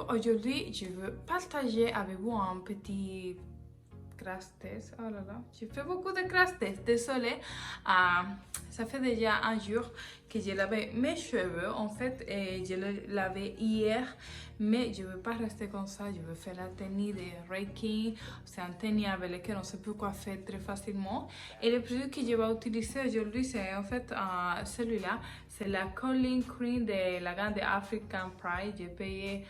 Bonjour, aujourd'hui je veux partager avec vous un petit crash test. Oh là là, j'ai fait beaucoup de crash test, désolé. Ça fait déjà un jour que j'ai lavé mes cheveux en fait et je les lavé hier, mais je ne veux pas rester comme ça. Je veux faire la technique de Reiki. C'est une technique avec laquelle on sait plus quoi faire très facilement. Et le produit que je vais utiliser aujourd'hui, c'est en fait celui-là. C'est la Curling Cream de la gamme de African Pride. J'ai payé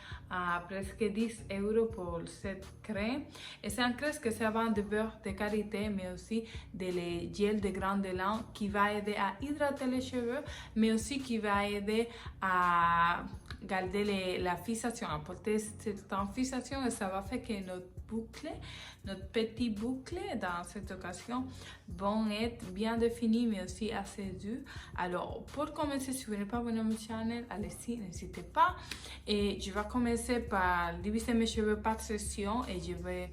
presque 10 € pour cette crème. Et c'est une crème que ça va de beurre de qualité, mais aussi de gel de grains de lin qui va aider à hydrater les cheveux, mais aussi qui va aider à garder la fixation, apporter cette fixation, et ça va faire que notre petit boucle dans cette occasion vont être bien définis, mais aussi assez durs. Alors, pour commencer, si vous n'êtes pas abonné à mon channel, allez-y, n'hésitez pas. Et je vais commencer par diviser mes cheveux par section et je vais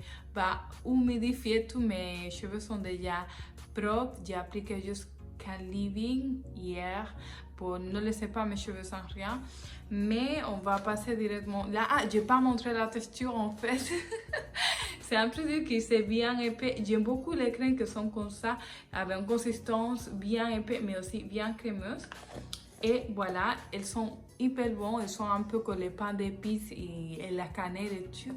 humidifier. Tous mes cheveux sont déjà propres. J'ai appliqué juste qu'un leave-in hier pour ne laisser pas mes cheveux sans rien. Mais on va passer directement là. Je n'ai pas montré la texture en fait. C'est un produit qui c'est bien épais. J'aime beaucoup les crèmes qui sont comme ça, avec une consistance bien épais, mais aussi bien crémeuse. Et voilà, elles sont hyper bonnes. Elles sont un peu comme les pains d'épices et la cannelle et tout.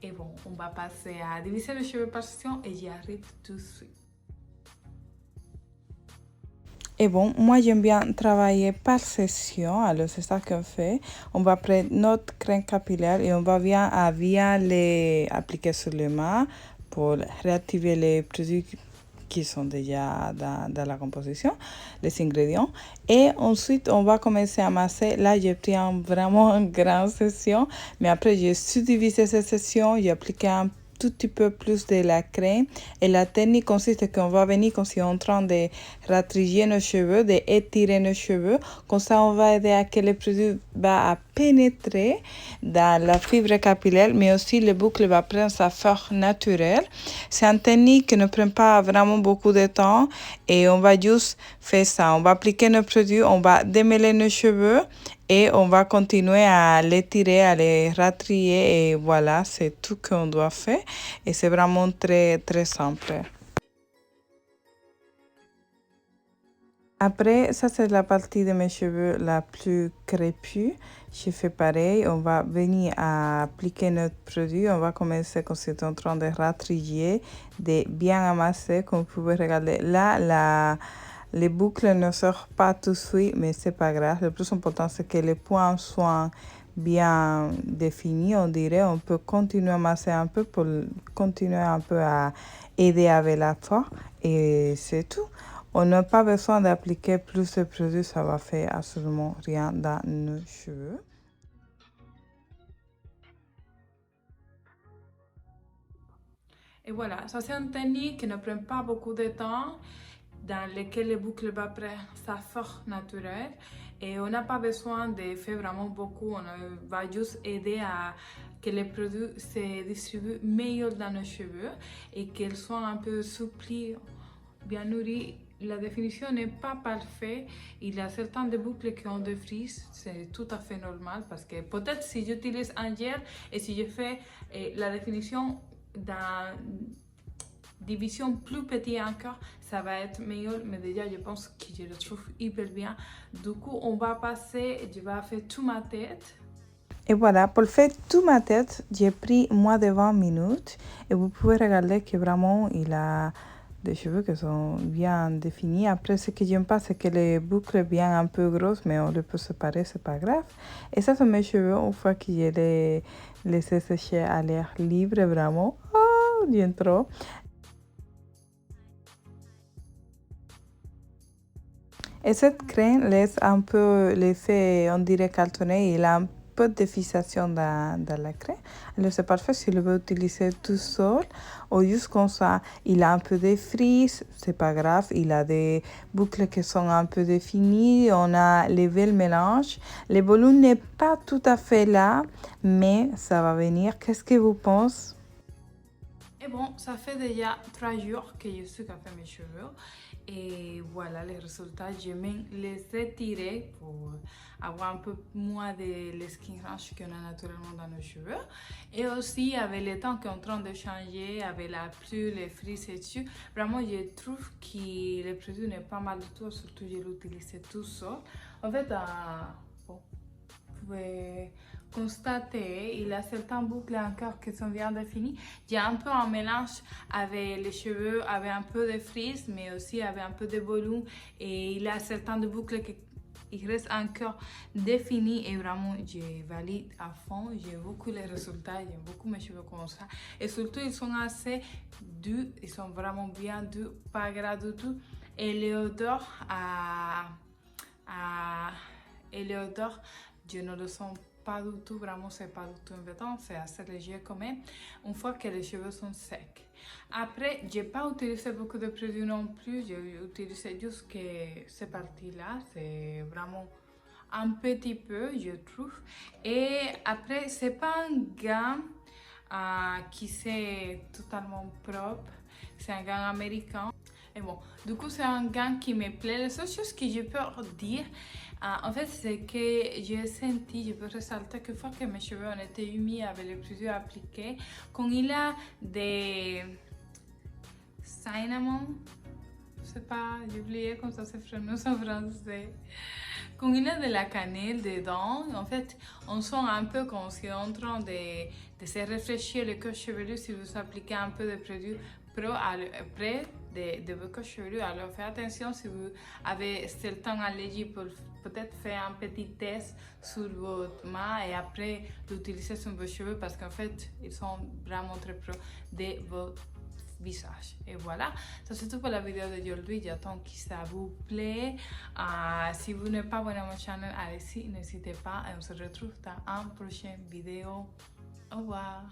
Et bon, on va passer à diviser les cheveux par section et j'y arrive tout de suite. Et bon, moi j'aime bien travailler par session, alors c'est ça qu'on fait. On va prendre notre crème capillaire et on va bien les appliquer sur les mains pour réactiver les produits qui sont déjà dans la composition, les ingrédients. Et ensuite, on va commencer à masser. Là, j'ai pris vraiment une grande session, mais après, j'ai subdivisé cette session, j'ai appliqué un tout petit peu plus de la crème. Et la technique consiste qu'on va venir comme si on est en train de ratriger nos cheveux, d'étirer nos cheveux. Comme ça, on va aider à que le produit va pénétrer dans la fibre capillaire, mais aussi le boucle va prendre sa forme naturelle. C'est une technique qui ne prend pas vraiment beaucoup de temps et on va juste faire ça. On va appliquer nos produits, on va démêler nos cheveux et on va continuer à les tirer, à les ratrier et voilà, c'est tout qu'on doit faire et c'est vraiment très très simple. Après, ça c'est la partie de mes cheveux la plus crépue. Je fais pareil, on va venir à appliquer notre produit. On va commencer quand c'est en train de ratrier, de bien amasser, comme vous pouvez regarder. Là, les boucles ne sortent pas tout de suite, mais c'est pas grave. Le plus important, c'est que les points soient bien définis, on dirait. On peut continuer à masser un peu pour continuer un peu à aider avec la force. Et c'est tout. On n'a pas besoin d'appliquer plus de produits, ça va faire absolument rien dans nos cheveux. Et voilà, ça c'est une technique qui ne prend pas beaucoup de temps, dans laquelle le boucle va prendre sa forme naturelle. Et on n'a pas besoin de faire vraiment beaucoup, on va juste aider à que les produits se distribuent mieux dans nos cheveux et qu'ils soient un peu souples, bien nourris. La définition n'est pas parfaite. Il y a certaines de boucles qui ont des frises, c'est tout à fait normal parce que peut-être si j'utilise un gel et si je fais la définition dans division plus petite encore, ça va être meilleur, mais déjà je pense que je le trouve hyper bien. Du coup, on va passer, je vais faire toute ma tête. Et voilà, pour faire toute ma tête, j'ai pris moins de 20 minutes et vous pouvez regarder que vraiment il a des cheveux qui sont bien définis. Après, ce que j'aime pas, c'est que les boucles viennent un peu grosses, mais on les peut séparer, c'est pas grave. Et ça, sont mes cheveux une fois que je les laissé sécher à l'air libre, vraiment. Oh, bien trop. Et cette crème laisse un peu l'effet, on dirait, cartonné. Il a un peu de fixation dans la crème. Alors c'est parfait si le veut utiliser tout seul ou juste comme ça. Il a un peu de frise, c'est pas grave. Il a des boucles qui sont un peu définies. On a levé le mélange. Le volume n'est pas tout à fait là, mais ça va venir. Qu'est-ce que vous pensez? Et bon, ça fait déjà 3 jours que je suis à faire mes cheveux. Et voilà les résultats. Je les ai tirés pour avoir un peu moins de les skin range qu'on a naturellement dans nos cheveux. Et aussi avec le temps qui est en train de changer, avec la pluie, les frises et tout, vraiment je trouve que le produit n'est pas mal du tout, surtout je l'utilise tout seul. En fait, bon, vous pouvez constater, il a certains boucles encore qui sont bien définies. J'ai un peu un mélange avec les cheveux, avec un peu de frizz, mais aussi avec un peu de volume. Et il a certaines boucles qui restent encore définies. Et vraiment, je valide à fond. J'aime beaucoup les résultats, j'aime beaucoup mes cheveux comme ça. Et surtout, ils sont assez doux, ils sont vraiment bien doux, pas gras du tout. Et l'odeur je ne le sens pas du tout, vraiment c'est pas du tout embêtant, c'est assez léger quand même, une fois que les cheveux sont secs. Après, j'ai pas utilisé beaucoup de produits non plus, j'ai utilisé juste que ces parties-là, c'est vraiment un petit peu, je trouve. Et après, c'est pas un gant qui c'est totalement propre, c'est un gant américain. Et bon, du coup, c'est un gant qui me plaît. La seule chose que je peux dire, en fait, c'est que j'ai senti, je peux ressalter que fois que mes cheveux ont été humides avec les produits appliqués, quand il a des cinnamon, je sais pas, j'ai oublié comment ça se prononce en français. Quand il a de la cannelle dedans, en fait, on sent un peu comme si on est en train de se rafraîchir le cuir chevelu si vous appliquez un peu de produit pro près de vos cuirs chevelus. Alors faites attention si vous avez certaines allergies pour peut-être faire un petit test sur votre main et après l'utiliser sur vos cheveux parce qu'en fait, ils sont vraiment très pro de votre visage. Et voilà, ça c'est tout pour la vidéo d'aujourd'hui. J'attends que ça vous plaît. Si vous n'êtes pas abonné à mon channel, allez-y, n'hésitez pas et on se retrouve dans une prochaine vidéo. Au revoir.